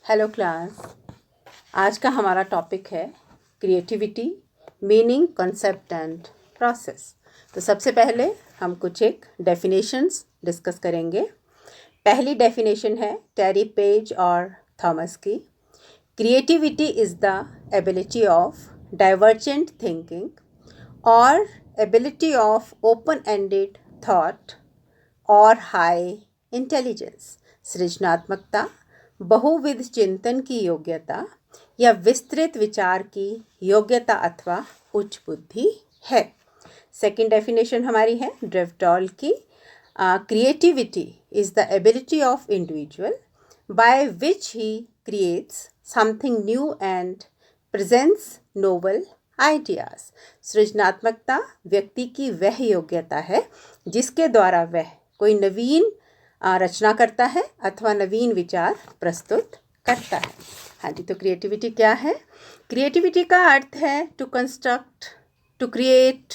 Hello class. आज का हमारा टॉपिक है creativity, meaning, concept and process. तो सबसे पहले हम कुछ एक डेफिनेशंस डिस्कस करेंगे। पहली डेफिनेशन है टेरी पेज और थॉमस की। Creativity is the ability of divergent thinking और ability of open ended thought और हाई इंटेलिजेंस। सृजनात्मकता बहुविध चिंतन की योग्यता या विस्तृत विचार की योग्यता अथवा उच्च बुद्धि है। सेकंड डेफिनेशन हमारी है ड्रेफ्टॉल की। Creativity is the ability of individual by which he creates something new and presents novel ideas. सृजनात्मकता व्यक्ति की वह योग्यता है जिसके द्वारा वह कोई नवीन रचना करता है अथवा नवीन विचार प्रस्तुत करता है। हाँ जी, तो क्रिएटिविटी क्या है? क्रिएटिविटी का अर्थ है टू कंस्ट्रक्ट, टू क्रिएट,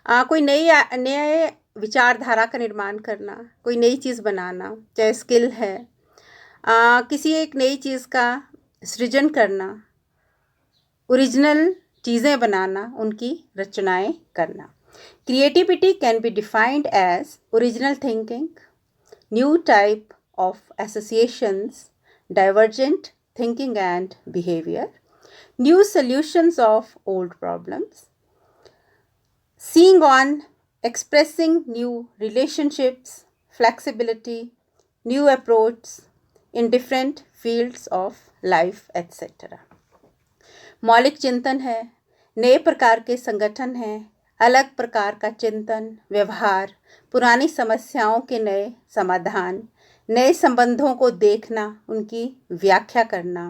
कोई नए विचारधारा का निर्माण करना, कोई नई चीज़ बनाना, चाहे स्किल है, किसी एक नई चीज़ का सृजन करना, ओरिजिनल चीज़ें बनाना, उनकी रचनाएं करना। Creativity can be defined as original thinking, new type of associations, divergent thinking and behavior, new solutions of old problems, seeing on, expressing new relationships, flexibility, new approach in different fields of life, etc. मौलिक चिंतन है, नए प्रकार के संगठन हैं, अलग प्रकार का चिंतन, व्यवहार, पुरानी समस्याओं के नए समाधान, नए संबंधों को देखना, उनकी व्याख्या करना,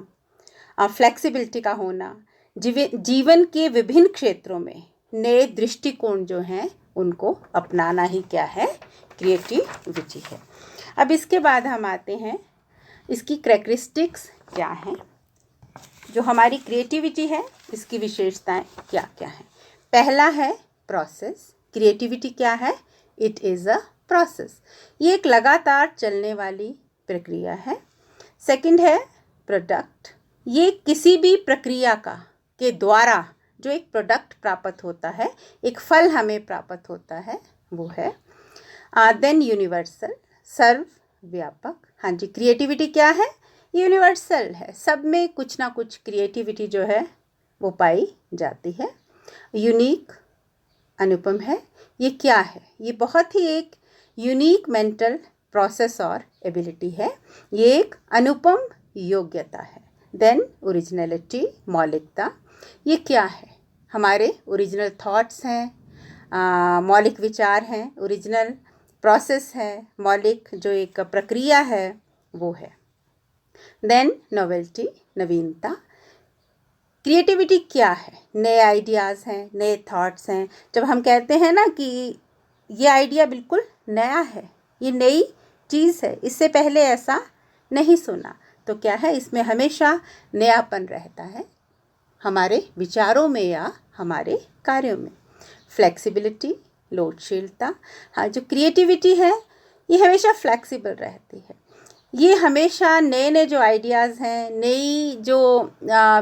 फ्लेक्सिबिलिटी का होना, जीवन के विभिन्न क्षेत्रों में नए दृष्टिकोण जो हैं उनको अपनाना ही क्या है? क्रिएटिविटी है। अब इसके बाद हम आते हैं इसकी कैरेक्टरिस्टिक्स क्या हैं, जो हमारी क्रिएटिविटी है इसकी विशेषताएं क्या क्या हैं। पहला है प्रोसेस। क्रिएटिविटी क्या है? It is a process. ये एक लगातार चलने वाली प्रक्रिया है। सेकंड है प्रोडक्ट। ये किसी भी प्रक्रिया के द्वारा जो एक प्रोडक्ट प्राप्त होता है, एक फल हमें प्राप्त होता है, वो है। देन यूनिवर्सल, सर्वव्यापक। हाँ जी, क्रिएटिविटी क्या है? यूनिवर्सल है, सब में कुछ ना कुछ क्रिएटिविटी जो है वो पाई जाती है। यूनिक, अनुपम है। ये क्या है? ये बहुत ही एक यूनिक मेंटल प्रोसेस और एबिलिटी है। ये एक अनुपम योग्यता है। देन ओरिजिनलिटी, मौलिकता। ये क्या है? हमारे ओरिजिनल थॉट्स हैं, मौलिक विचार हैं, ओरिजिनल प्रोसेस है, मौलिक जो एक प्रक्रिया है वो है। देन नोवेल्टी, नवीनता। क्रिएटिविटी क्या है? नए आइडियाज़ हैं, नए थॉट्स हैं। जब हम कहते हैं ना कि ये आइडिया बिल्कुल नया है, ये नई चीज़ है, इससे पहले ऐसा नहीं सुना, तो क्या है? इसमें हमेशा नयापन रहता है हमारे विचारों में या हमारे कार्यों में। फ्लेक्सिबिलिटी, लोचशीलता। हाँ, जो क्रिएटिविटी है ये हमेशा फ्लेक्सिबल रहती है। ये हमेशा नए नए जो आइडियाज़ हैं, नई जो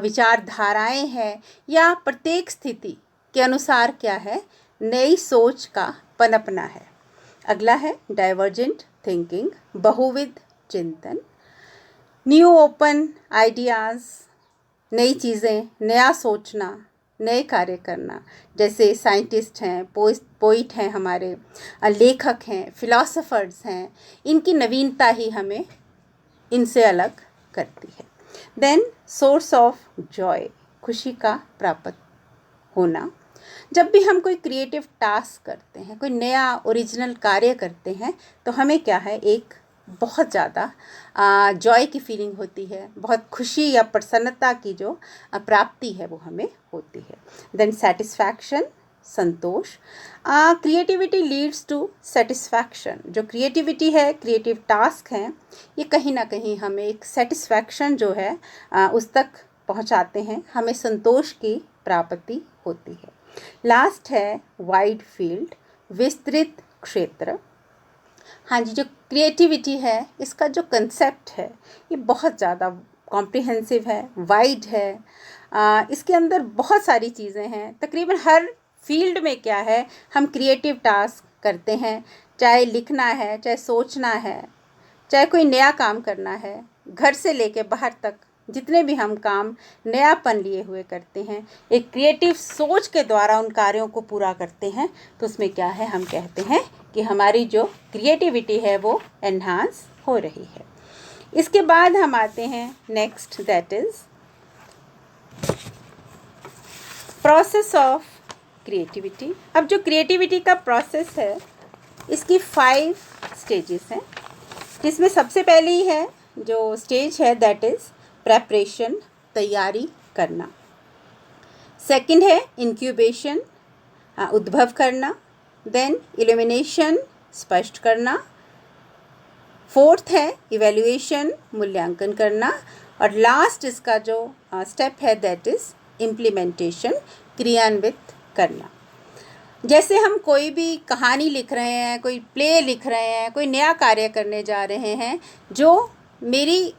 विचारधाराएं हैं, या प्रत्येक स्थिति के अनुसार क्या है? नई सोच का पनपना है। अगला है डाइवर्जेंट थिंकिंग, बहुविध चिंतन। न्यू ओपन आइडियाज़, नई चीज़ें, नया सोचना, नए कार्य करना। जैसे साइंटिस्ट हैं, पोइट हैं, हमारे लेखक हैं, फिलोसोफर्स हैं, इनकी नवीनता ही हमें इनसे अलग करती है। देन सोर्स ऑफ जॉय, खुशी का प्राप्त होना। जब भी हम कोई क्रिएटिव टास्क करते हैं, कोई नया ओरिजिनल कार्य करते हैं, तो हमें क्या है? एक बहुत ज़्यादा जॉय की फीलिंग होती है, बहुत खुशी या प्रसन्नता की जो प्राप्ति है वो हमें होती है। देन सेटिस्फैक्शन, संतोष। Creativity leads to satisfaction. जो क्रिएटिविटी है, क्रिएटिव टास्क हैं, ये कहीं ना कहीं हमें एक सेटिस्फैक्शन जो है उस तक पहुंचाते हैं, हमें संतोष की प्राप्ति होती है। लास्ट है वाइड फील्ड, विस्तृत क्षेत्र। हाँ जी, जो क्रिएटिविटी है इसका जो कंसेप्ट है ये बहुत ज़्यादा कॉम्प्रिहेंसिव है, वाइड है। इसके अंदर बहुत सारी चीज़ें हैं। तकरीबन हर फील्ड में क्या है, हम क्रिएटिव टास्क करते हैं, चाहे लिखना है, चाहे सोचना है, चाहे कोई नया काम करना है, घर से लेके बाहर तक जितने भी हम काम नयापन लिए हुए करते हैं, एक क्रिएटिव सोच के द्वारा उन कार्यों को पूरा करते हैं, तो उसमें क्या है, हम कहते हैं कि हमारी जो क्रिएटिविटी है वो एनहांस हो रही है। इसके बाद हम आते हैं next, that is process of creativity. अब जो क्रिएटिविटी का प्रोसेस है, इसकी 5 स्टेजेस हैं, जिसमें सबसे पहली है जो स्टेज है दैट इज़ प्रेपरेशन, तैयारी करना। सेकंड है इंक्यूबेशन, उद्भव करना। देन इल्यूमिनेशन, स्पष्ट करना। फोर्थ है इवैल्यूएशन, मूल्यांकन करना। और लास्ट इसका जो स्टेप है दैट इज़ इम्प्लीमेंटेशन, क्रियान्वित करना। जैसे हम कोई भी कहानी लिख रहे हैं, कोई प्ले लिख रहे हैं, कोई नया कार्य करने जा रहे हैं जो मेरी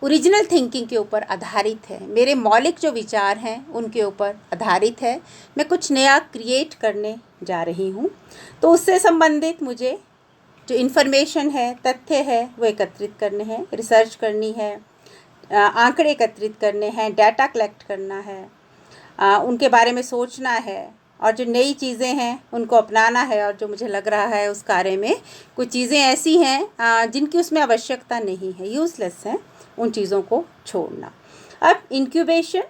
ओरिजिनल थिंकिंग के ऊपर आधारित है, मेरे मौलिक जो विचार हैं उनके ऊपर आधारित है, मैं कुछ नया क्रिएट करने जा रही हूँ, तो उससे संबंधित मुझे जो इन्फॉर्मेशन है, तथ्य है, वो एकत्रित करने हैं, रिसर्च करनी है, आंकड़े एकत्रित करने हैं, डाटा कलेक्ट करना है, उनके बारे में सोचना है, और जो नई चीज़ें हैं उनको अपनाना है, और जो मुझे लग रहा है उस कार्य में कुछ चीज़ें ऐसी हैं जिनकी उसमें आवश्यकता नहीं है, यूज़लेस हैं, उन चीज़ों को छोड़ना। अब इंक्यूबेशन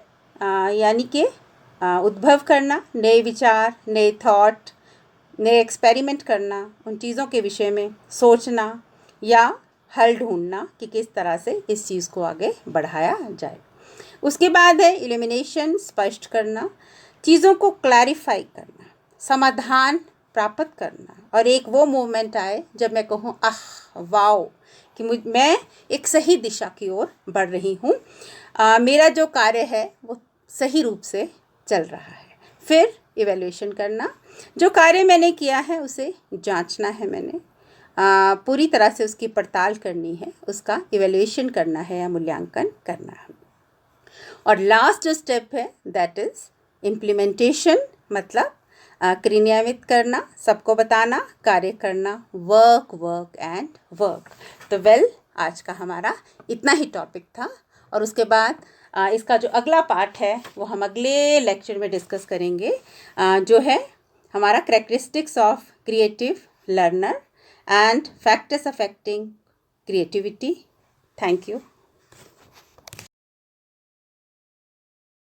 यानी कि उद्भव करना, नए विचार, नए थॉट, नए एक्सपेरिमेंट करना, उन चीज़ों के विषय में सोचना या हल ढूंढना कि किस तरह से इस चीज़ को आगे बढ़ाया जाए। उसके बाद है इल्यूमिनेशन, स्पष्ट करना, चीज़ों को क्लैरिफाई करना, समाधान प्राप्त करना, और एक वो मोमेंट आए जब मैं कहूँ आह वाओ कि मैं एक सही दिशा की ओर बढ़ रही हूँ, मेरा जो कार्य है वो सही रूप से चल रहा है। फिर इवैल्यूएशन करना, जो कार्य मैंने किया है उसे जांचना है, मैंने पूरी तरह से उसकी पड़ताल करनी है, उसका इवैल्यूएशन करना है या मूल्यांकन करना है। और लास्ट जो स्टेप है दैट इज़ इम्प्लीमेंटेशन, मतलब क्रियान्वित करना, सबको बताना, कार्य करना, वर्क वर्क एंड वर्क। तो आज का हमारा इतना ही टॉपिक था, और उसके बाद इसका जो अगला पार्ट है वो हम अगले लेक्चर में डिस्कस करेंगे, जो है हमारा characteristics of creative learner and factors affecting creativity. Thank you.